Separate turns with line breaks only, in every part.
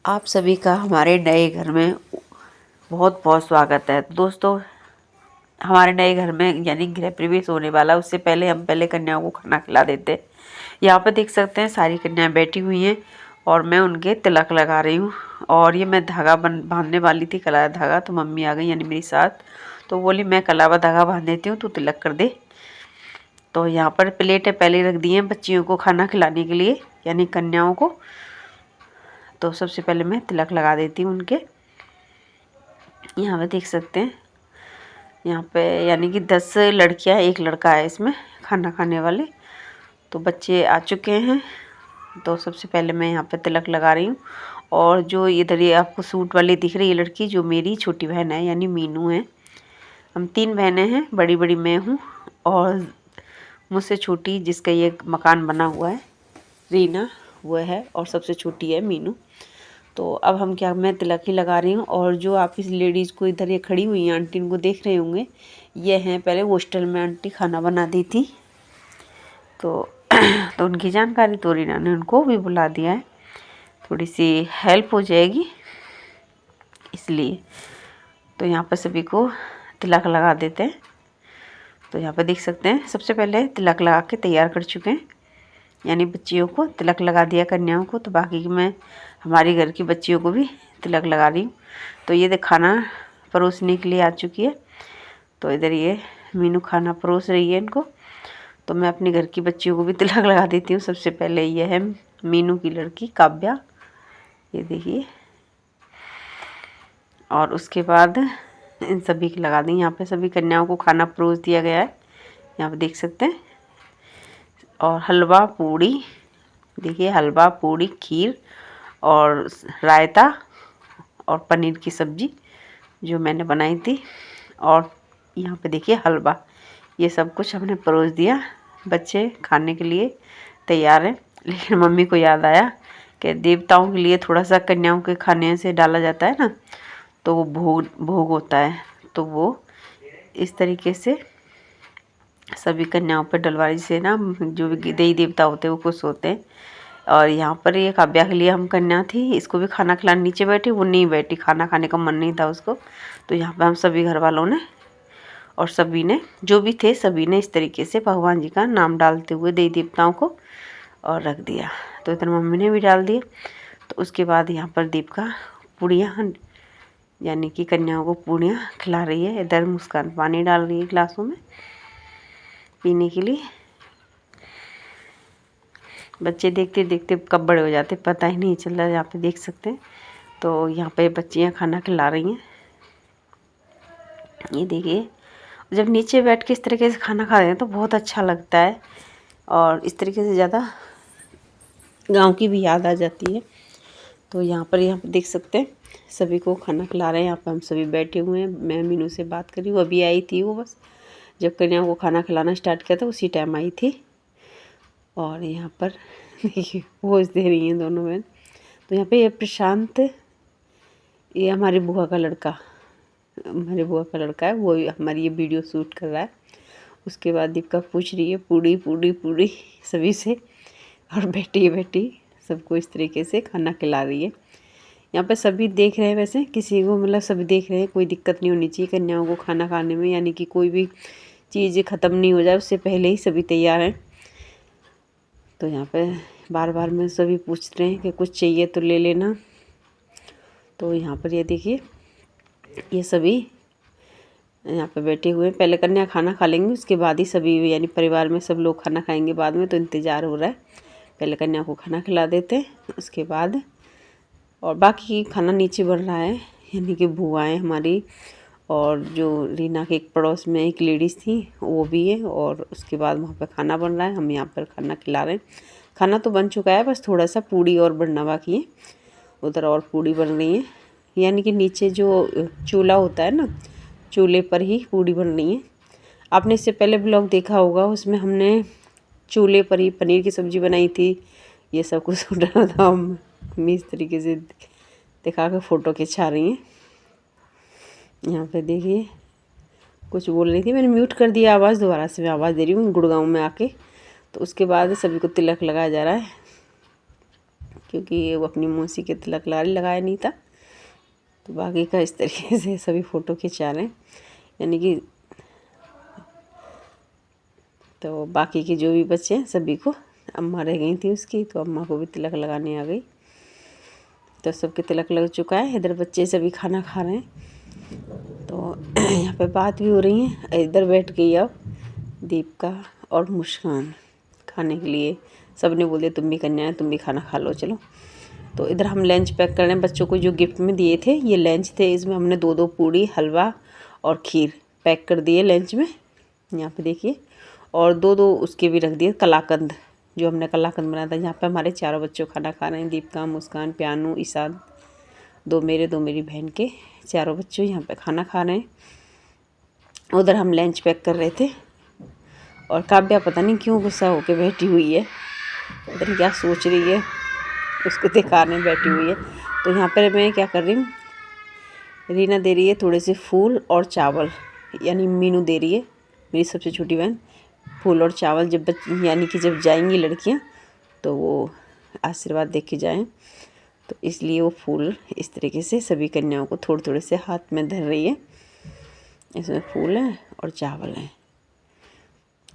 आप सभी का हमारे नए घर में बहुत बहुत स्वागत है। दोस्तों, हमारे नए घर में यानी गृह प्रवेश होने वाला, उससे पहले हम कन्याओं को खाना खिला देते हैं। यहाँ पर देख सकते हैं सारी कन्याएं बैठी हुई हैं और मैं उनके तिलक लगा रही हूँ। और ये मैं धागा बांधने वाली थी, कलावा धागा, तो मम्मी आ गई यानी मेरी साथ, तो बोली मैं कलावा धागा बांध देती हूँ, तो तिलक कर दे। तो यहाँ पर प्लेटें पहले रख दी हैं बच्चियों को खाना खिलाने के लिए, यानी कन्याओं को। तो सबसे पहले मैं तिलक लगा देती हूँ उनके। यहाँ पे देख सकते हैं, यहाँ पे यानी कि 10 लड़कियाँ 1 लड़का है इसमें खाना खाने वाले। तो बच्चे आ चुके हैं। तो सबसे पहले मैं यहाँ पे तिलक लगा रही हूँ। और जो इधर ये आपको सूट वाली दिख रही है लड़की, जो मेरी छोटी बहन है यानी मीनू है। हम 3 बहनें हैं, बड़ी बड़ी मैं हूँ और मुझसे छोटी जिसका ये मकान बना हुआ है रीना, वो है, और सबसे छोटी है मीनू। तो अब हम मैं तिलक ही लगा रही हूँ। और जो आप इस लेडीज़ को इधर ये खड़ी हुई हैं आंटी, इनको देख रहे होंगे, ये हैं पहले हॉस्टल में आंटी खाना बनाती थी। तो तो उनकी जानकारी तो रीना ने उनको भी बुला दिया है, थोड़ी सी हेल्प हो जाएगी इसलिए। तो यहाँ पर सभी को तिलक लगा देते हैं। तो यहाँ पर देख सकते हैं सबसे पहले तिलक लगा के तैयार कर चुके हैं, यानी बच्चियों को तिलक लगा दिया कन्याओं को। तो बाकी की मैं हमारी घर की बच्चियों को भी तिलक लगा रही हूँ। तो ये खाना परोसने के लिए आ चुकी है। तो इधर ये मीनू खाना परोस रही है इनको। तो मैं अपने घर की बच्चियों को भी तिलक लगा देती हूँ। सबसे पहले ये है मीनू की लड़की काव्या, ये देखिए। और उसके बाद इन सभी की लगा दी। यहाँ पे सभी कन्याओं को खाना परोस दिया गया है, यहाँ पे देख सकते हैं। और हलवा पूड़ी, देखिए हलवा पूड़ी, खीर और रायता और पनीर की सब्ज़ी जो मैंने बनाई थी। और यहाँ पे देखिए हलवा, ये सब कुछ हमने परोस दिया। बच्चे खाने के लिए तैयार हैं। लेकिन मम्मी को याद आया कि देवताओं के लिए थोड़ा सा कन्याओं के खाने से डाला जाता है ना, तो वो भोग भोग होता है। तो वो इस तरीके से सभी कन्याओं पर डलवारी से ना, जो भी देवी देवता होते हैं वो खुश होते हैं। और यहाँ पर ये काव्या के लिए हम कन्या थी, इसको भी खाना खिलाने नीचे बैठी, वो नहीं बैठी, खाना खाने का मन नहीं था उसको। तो यहाँ पे हम सभी घर वालों ने और सभी ने, जो भी थे सभी ने इस तरीके से भगवान जी का नाम डालते हुए देवी देवताओं को और रख दिया। तो इधर मम्मी ने भी डाल दिए। तो उसके बाद यहाँ पर दीपिका पूड़ियाँ, यानी कि कन्याओं को पूड़ियाँ खिला रही है। इधर मुस्कान पानी डाल रही है गिलासों में पीने के लिए। बच्चे देखते देखते कब बड़े हो जाते पता ही नहीं चल रहा है, यहाँ पे देख सकते हैं। तो यहाँ पे बच्चियाँ खाना खिला रही हैं, ये देखिए। जब नीचे बैठ के इस तरीके से खाना खा रहे हैं तो बहुत अच्छा लगता है, और इस तरीके से ज़्यादा गांव की भी याद आ जाती है। तो यहाँ पर देख सकते हैं सभी को खाना खिला रहे हैं। यहाँ पर हम सभी बैठे हुए हैं। मैं मीनू से बात कर रही हूँ, अभी आई थी वो, बस जब कन्याओं को खाना खिलाना स्टार्ट किया था उसी टाइम आई थी। और यहाँ पर देखिए पोज दे रही हैं दोनों बहन। तो यहाँ पे ये प्रशांत, ये हमारी बुआ का लड़का, हमारे बुआ का लड़का है, वो हमारी ये वीडियो शूट कर रहा है। उसके बाद दीपिका पूछ रही है पूड़ी पूड़ी पूड़ी सभी से, और बैठी बैठी सबको इस तरीके से खाना खिला रही है। यहाँ पे सभी देख रहे हैं, वैसे किसी को मतलब सभी देख रहे हैं, कोई दिक्कत नहीं होनी चाहिए कन्याओं को खाना खाने में, यानी कि कोई भी चीज़ ख़त्म नहीं हो जाए उससे पहले ही सभी तैयार हैं। तो यहाँ पे बार बार में सभी पूछ रहे हैं कि कुछ चाहिए तो ले लेना। तो यहाँ पर ये देखिए, ये सभी यहाँ पे बैठे हुए हैं। पहले कन्या खाना खा लेंगे, उसके बाद ही सभी यानी परिवार में सब लोग खाना खाएंगे बाद में। तो इंतज़ार हो रहा है, पहले कन्या को खाना खिला देते हैं उसके बाद। और बाकी खाना नीचे बन रहा है, यानी कि बुआएँ हमारी, और जो रीना के एक पड़ोस में एक लेडीज़ थी वो भी है। और उसके बाद वहाँ पर खाना बन रहा है, हम यहाँ पर खाना खिला रहे हैं। खाना तो बन चुका है, बस थोड़ा सा पूड़ी और बनना बाकी है। उधर और पूड़ी बन रही है, यानी कि नीचे जो चूल्हा होता है ना, चूल्हे पर ही पूड़ी बन रही है। आपने इससे पहले ब्लॉग देखा होगा, उसमें हमने चूल्हे पर ही पनीर की सब्ज़ी बनाई थी। ये सब कुछ डाला था, हम इस तरीके से दिखा कर फ़ोटो खिंचा रही हैं। यहाँ पे देखिए कुछ बोल रही थी, मैंने म्यूट कर दिया आवाज़, दोबारा से मैं आवाज़ दे रही हूँ गुड़गांव में आके। तो उसके बाद सभी को तिलक लगाया जा रहा है क्योंकि वो अपनी मौसी के तिलक लगाया नहीं था। तो बाकी का इस तरीके से सभी फ़ोटो खिंचा रहे हैं, यानी कि तो बाकी के जो भी बच्चे हैं सभी को, अम्मा रह गई थी उसकी, तो अम्मा को भी तिलक लगाने आ गई। तो सबके तिलक लग चुका है। इधर बच्चे सभी खाना खा रहे हैं, तो यहाँ पे बात भी हो रही है। इधर बैठ गई अब दीपिका और मुस्कान खाने के लिए। सब ने बोले तुम भी कन्या है, तुम भी खाना खा लो चलो। तो इधर हम लंच पैक कर रहे हैं बच्चों को, जो गिफ्ट में दिए थे ये लंच थे। इसमें हमने 2-2 पूड़ी, हलवा और खीर पैक कर दिए लंच में, यहाँ पे देखिए। और 2-2 उसके भी रख दिए कलाकंद, जो हमने कलाकंद बनाया था। यहाँ पे हमारे चारों बच्चों खाना खा रहे हैं, दीपिका, मुस्कान, प्यानू, ईशान, 2 मेरे 2 मेरी बहन के, चारों बच्चों यहाँ पे खाना खा रहे हैं। उधर हम लंच पैक कर रहे थे और काव्या पता नहीं क्यों गुस्सा होके बैठी हुई है, पता नहीं क्या सोच रही है, उसको दिखाने बैठी हुई है। तो यहाँ पर मैं क्या कर रही हूँ, रीना दे रही है थोड़े से फूल और चावल, यानी मीनू दे रही है मेरी सबसे छोटी बहन फूल और चावल। जब यानी कि जब जाएंगी लड़कियाँ तो वो आशीर्वाद दे के जाएँ, तो इसलिए वो फूल इस तरीके से सभी कन्याओं को थोड़े थोड़े से हाथ में धर रही है। इसमें फूल है और चावल है।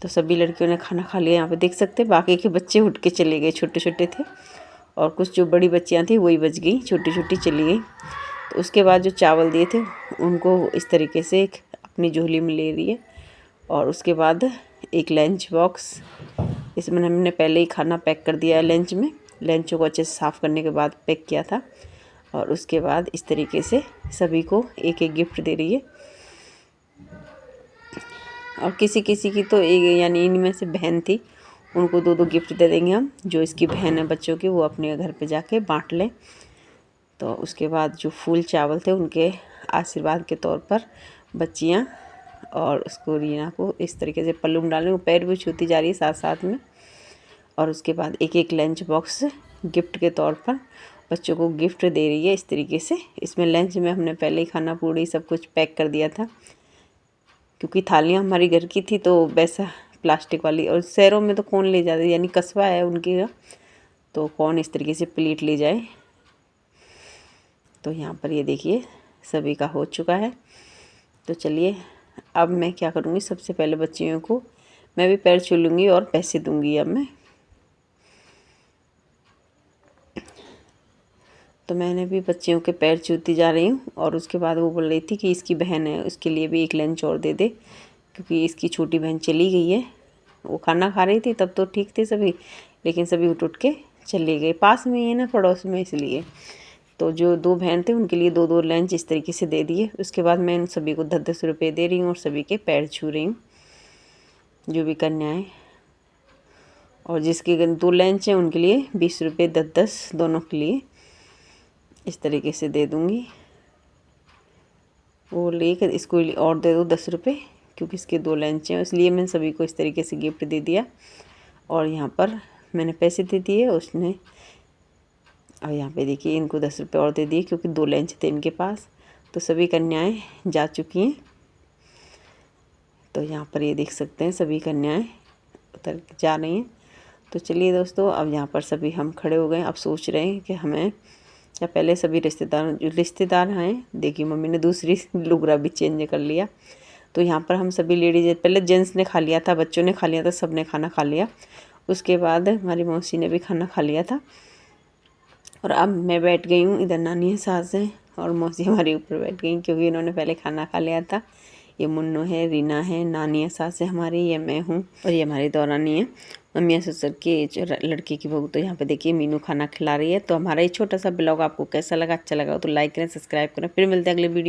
तो सभी लड़कियों ने खाना खा लिया, यहाँ पे देख सकते हैं। बाकी के बच्चे उठ के चले गए, छोटे छोटे थे, और कुछ जो बड़ी बच्चियाँ थी वही बच गई, छोटी छोटी चली गई। तो उसके बाद जो चावल दिए थे उनको इस तरीके से अपनी झोली में ले रही है। और उसके बाद एक लंच बॉक्स, इसमें हमने पहले ही खाना पैक कर दिया है लंच में, लंच को अच्छे से साफ़ करने के बाद पैक किया था। और उसके बाद इस तरीके से सभी को एक एक गिफ्ट दे रही है। और किसी किसी की तो एक, यानी इनमें से बहन थी, उनको 2-2 गिफ्ट दे देंगे हम। जो इसकी बहन है बच्चों की, वो अपने घर पे जाके बांट लें। तो उसके बाद जो फूल चावल थे उनके आशीर्वाद के तौर पर बच्चियाँ और उसको, रीना को इस तरीके से पल्लू में डालें, वो पैर भी छूती जा रही है साथ साथ में। और उसके बाद एक एक लंच बॉक्स गिफ्ट के तौर पर बच्चों को गिफ्ट दे रही है इस तरीके से। इसमें लंच में हमने पहले ही खाना पूड़ी सब कुछ पैक कर दिया था, क्योंकि थालियाँ हमारी घर की थी तो वैसा प्लास्टिक वाली, और शहरों में तो कौन ले जाते, यानी कस्बा है उनके का, तो कौन इस तरीके से प्लेट ले जाए। तो यहाँ पर ये देखिए सभी का हो चुका है। तो चलिए अब मैं क्या करूँगी, सबसे पहले बच्चियों को मैं भी पैर छू लूँगी और पैसे दूँगी अब मैं। तो मैंने भी बच्चियों के पैर छूती जा रही हूँ। और उसके बाद वो बोल रही थी कि इसकी बहन है, उसके लिए भी एक लंच और दे दे, क्योंकि इसकी छोटी बहन चली गई है। वो खाना खा रही थी तब तो ठीक थे सभी, लेकिन सभी उठ के चले गए। पास में ही है ना, पड़ोस में, इसलिए। तो जो 2 बहन थे उनके लिए 2-2 लंच इस तरीके से दे दिए। उसके बाद मैं इन सभी को 10-10 रुपये दे रही हूँ और सभी के पैर छू रही हूँ, जो भी कन्याएँ। और जिसके 2 लंच हैं उनके लिए 20 रुपये 10-10 दोनों के लिए इस तरीके से दे दूँगी। वो लेकर इसको और दे दो 10 रुपये, क्योंकि इसके 2 लंच हैं, इसलिए मैंने सभी को इस तरीके से गिफ्ट दे दिया। और यहाँ पर मैंने पैसे दे दिए उसने। और यहाँ पे देखिए इनको 10 रुपये और दे दिए, क्योंकि 2 लंच थे इनके पास। तो सभी कन्याएं जा चुकी हैं। तो यहाँ पर ये देख सकते हैं सभी कन्याएं उतर जा रही हैं। तो चलिए दोस्तों, अब यहाँ पर सभी हम खड़े हो गए। अब सोच रहे हैं कि हमें, या पहले सभी रिश्तेदार हैं, देखिए मम्मी ने दूसरी लुगरा भी चेंज कर लिया। तो यहाँ पर हम सभी लेडीज, पहले जेंट्स ने खा लिया था, बच्चों ने खा लिया था, सब ने खाना खा लिया। उसके बाद हमारी मौसी ने भी खाना खा लिया था। और अब मैं बैठ गई हूँ, इधर नानी है, सास है और मौसी हमारे ऊपर बैठ गई, क्योंकि इन्होंने पहले खाना खा लिया था। ये मुन्नू है, रीना है, नानी है, सास है हमारी, ये मैं हूँ और ये हमारी दौरानी है, मम्मी ससुर की लड़की की बहू। तो यहाँ पे देखिए मीनू खाना खिला रही है। तो हमारा ये छोटा सा ब्लॉग आपको कैसा लगा, अच्छा लगा तो लाइक करें, सब्सक्राइब करें। फिर मिलते हैं अगले वीडियो।